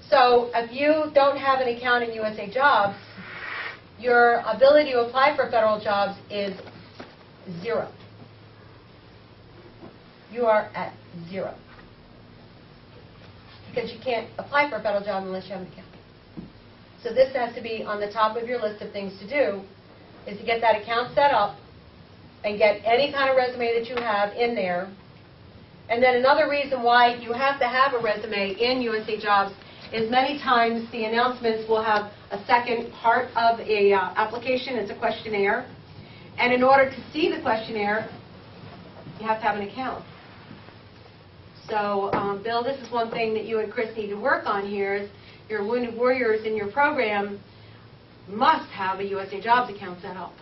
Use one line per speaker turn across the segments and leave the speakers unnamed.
So if you don't have an account in USA Jobs, your ability to apply for federal jobs is 0. You are at 0. Because you can't apply for a federal job unless you have an account. So this has to be on the top of your list of things to do, is to get that account set up and get any kind of resume that you have in there. And then another reason why you have to have a resume in USA Jobs is many times the announcements will have a second part of a application. It's a questionnaire. And in order to see the questionnaire, you have to have an account. So, Bill, this is one thing that you and Chris need to work on here is your Wounded Warriors in your program must have a USA Jobs account set up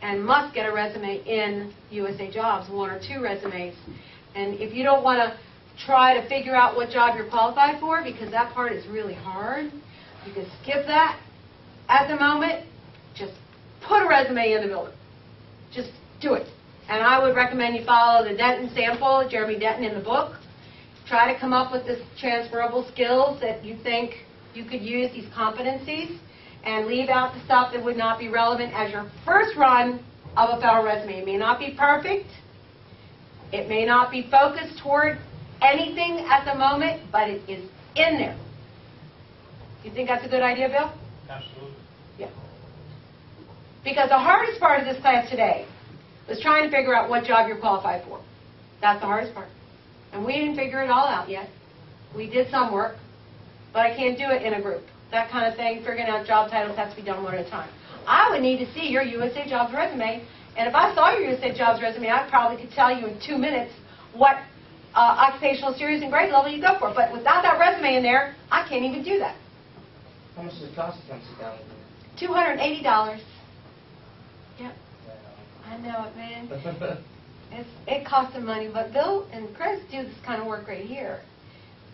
and must get a resume in USA Jobs, 1 or 2 resumes. And if you don't want to try to figure out what job you're qualified for, because that part is really hard, you can skip that at the moment. Just put a resume in the building. Just do it. And I would recommend you follow the Denton sample, Jeremy Denton in the book. Try to come up with this transferable skills that you think you could use, these competencies, and leave out the stuff that would not be relevant as your first run of a federal resume. It may not be perfect. It may not be focused toward anything at the moment, but it is in there. You think that's a good idea, Bill?
Absolutely.
Yeah. Because the hardest part of this class today was trying to figure out what job you're qualified for. That's the hardest part. And we didn't figure it all out yet. We did some work, but I can't do it in a group. That kind of thing, figuring out job titles has to be done one at a time. I would need to see your USA Jobs resume, and if I saw your USA Jobs resume, I probably could tell you in 2 minutes what occupational series and grade level you go for. But without that resume in there, I can't even do that.
How much does it cost to come sit down with you?
$280. Yep. I know it, man. It costs some money, but Bill and Chris do this kind of work right here.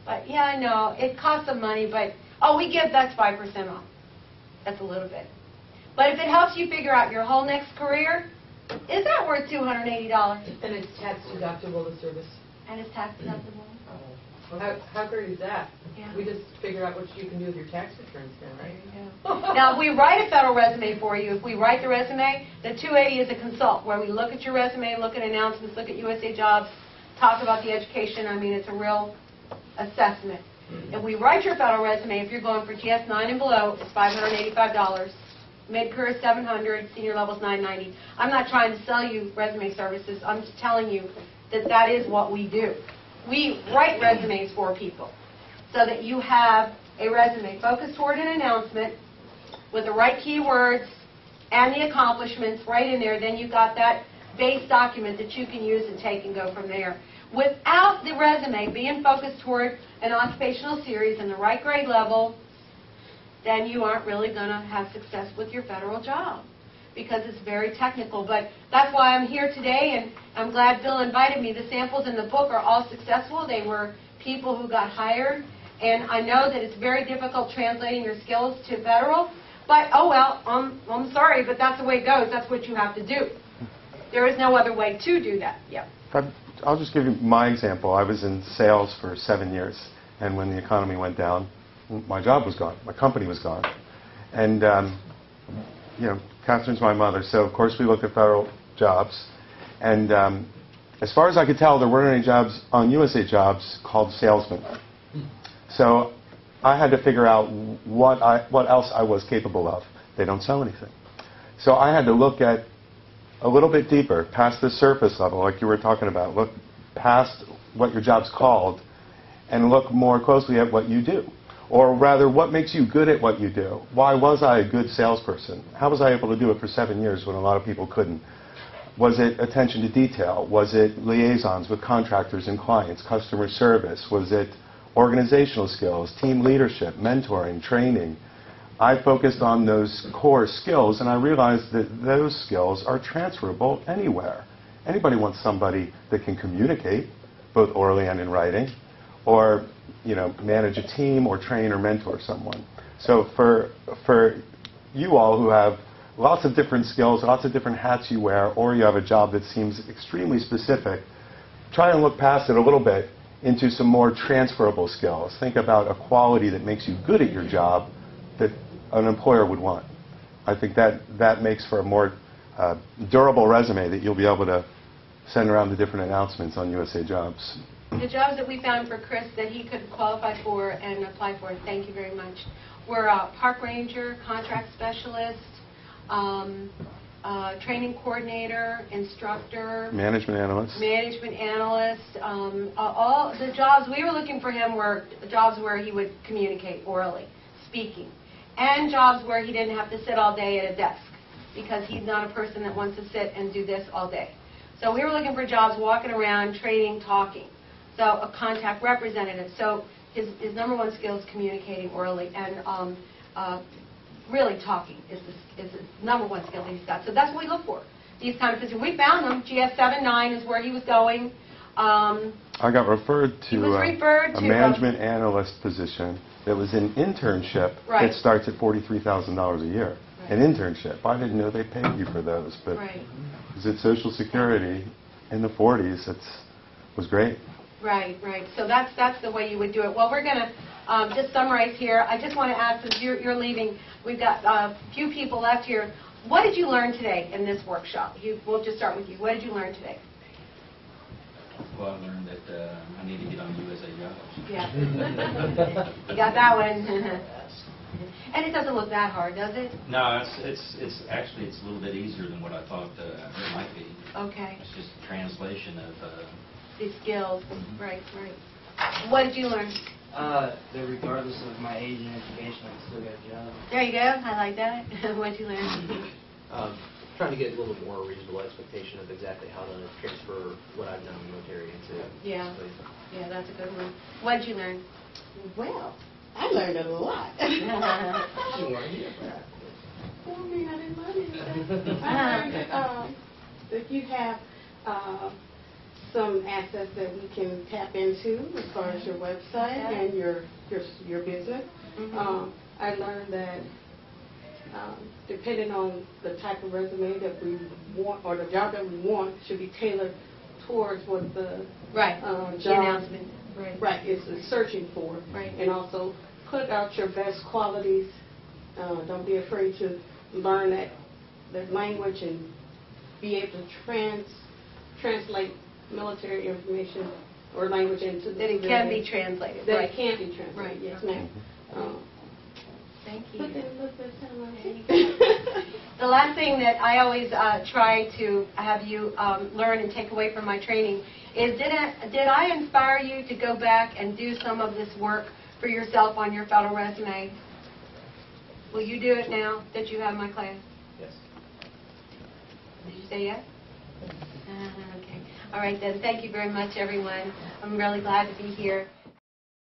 But yeah, I know, it costs some money, but, oh, we give, that's 5% off. That's a little bit. But if it helps you figure out your whole next career, is that worth $280?
And it's tax deductible, the service.
And it's tax deductible.
How great is that?
Yeah.
We just figure out what you can do with your tax returns then, right?
Yeah. Now, if we write a federal resume for you, if we write the resume, the 280 is a consult, where we look at your resume, look at announcements, look at USA Jobs, talk about the education. I mean, it's a real assessment. If we write your federal resume, if you're going for GS 9 and below, it's $585. Mid-career is $700, senior level is $990. I'm not trying to sell you resume services. I'm just telling you that that is what we do. We write resumes for people so that you have a resume focused toward an announcement with the right keywords and the accomplishments right in there. Then you've got that base document that you can use and take and go from there. Without the resume being focused toward an occupational series and the right grade level, then you aren't really going to have success with your federal job because it's very technical. But that's why I'm here today, and I'm glad Bill invited me. The samples in the book are all successful. They were people who got hired, and I know that it's very difficult translating your skills to federal, but oh well, I'm sorry, but that's the way it goes. That's what you have to do. There is no other way to do that. Yeah.
I'll just give you my example. I was in sales for 7 years, and when the economy went down, my job was gone. My company was gone. And, you know, Kathyrn's my mother, so of course we looked at federal jobs. And as far as I could tell, there weren't any jobs on USA Jobs called salesman. So I had to figure out what else I was capable of. They don't sell anything. So I had to look at a little bit deeper, past the surface level, like you were talking about. Look past what your job's called and look more closely at what you do. Or rather, what makes you good at what you do? Why was I a good salesperson? How was I able to do it for 7 years when a lot of people couldn't? Was it attention to detail? Was it liaisons with contractors and clients, customer service? Was it organizational skills, team leadership, mentoring, training? I focused on those core skills, and I realized that those skills are transferable anywhere. Anybody wants somebody that can communicate, both orally and in writing, or manage a team or train or mentor someone. So for you all who have lots of different skills, lots of different hats you wear, or you have a job that seems extremely specific, try and look past it a little bit into some more transferable skills. Think about a quality that makes you good at your job that an employer would want. I think that makes for a more durable resume that you'll be able to send around the different announcements on USA Jobs.
The jobs that we found for Chris that he could qualify for and apply for, thank you very much, were park ranger, contract specialist, training coordinator, instructor,
Management analyst.
All the jobs we were looking for him were jobs where he would communicate orally, speaking, and jobs where he didn't have to sit all day at a desk, because he's not a person that wants to sit and do this all day. So we were looking for jobs walking around, trading, talking. So a contact representative. So his number one skill is communicating orally, and really talking is his number one skill that he's got. So that's what we look for, these kind of positions. We found them. GS79 is where he was going.
I got referred to a
to
management analyst position that was an internship
Right.
that starts at $43,000 a year.
Right.
An internship. I didn't know they paid you for those, but
Right.
is it Social Security in the 40s? It was great.
Right, right. So that's the way you would do it. Well, we're going to just summarize here. I just want to ask, since you're leaving, we've got a few people left here. What did you learn today in this workshop? We'll just start with you. What did you learn today?
Well, I learned that I need to get on USA Jobs.
Yeah. You got that one. And it doesn't look that hard, does it?
No, it's actually a little bit easier than what I thought it might be.
Okay.
It's just a translation of.
The skills. Right, right. What did you learn?
That regardless of my age and education, I still got a job.
There you go. I like that. What did you learn?
Trying to get a little more reasonable expectation of exactly how to transfer what I've done in the military into.
Yeah. Yeah, that's a good one. What did you learn?
Well, I learned a lot.
You weren't here for that.
Well, I mean, I didn't learn anything. I learned that you have some assets that we can tap into as far as your website and your business.
Mm-hmm.
I learned that depending on the type of resume that we want or the job that we want should be tailored towards what the
Right.
job
The announcement. Right.
is searching for.
Right.
And also put out your best qualities. Don't be afraid to learn that language and be able to translate military information or language into the
That it can be translated.
That
Right.
it can be translated.
Right.
Yes, ma'am.
Thank
But
you.
then look, that's kind of
The last thing that I always try to have you learn and take away from my training is, did I inspire you to go back and do some of this work for yourself on your federal resume? Will you do it now that you have my class?
Yes.
Did you say yes? Okay. All right then. Thank you very much, everyone. I'm really glad to be here.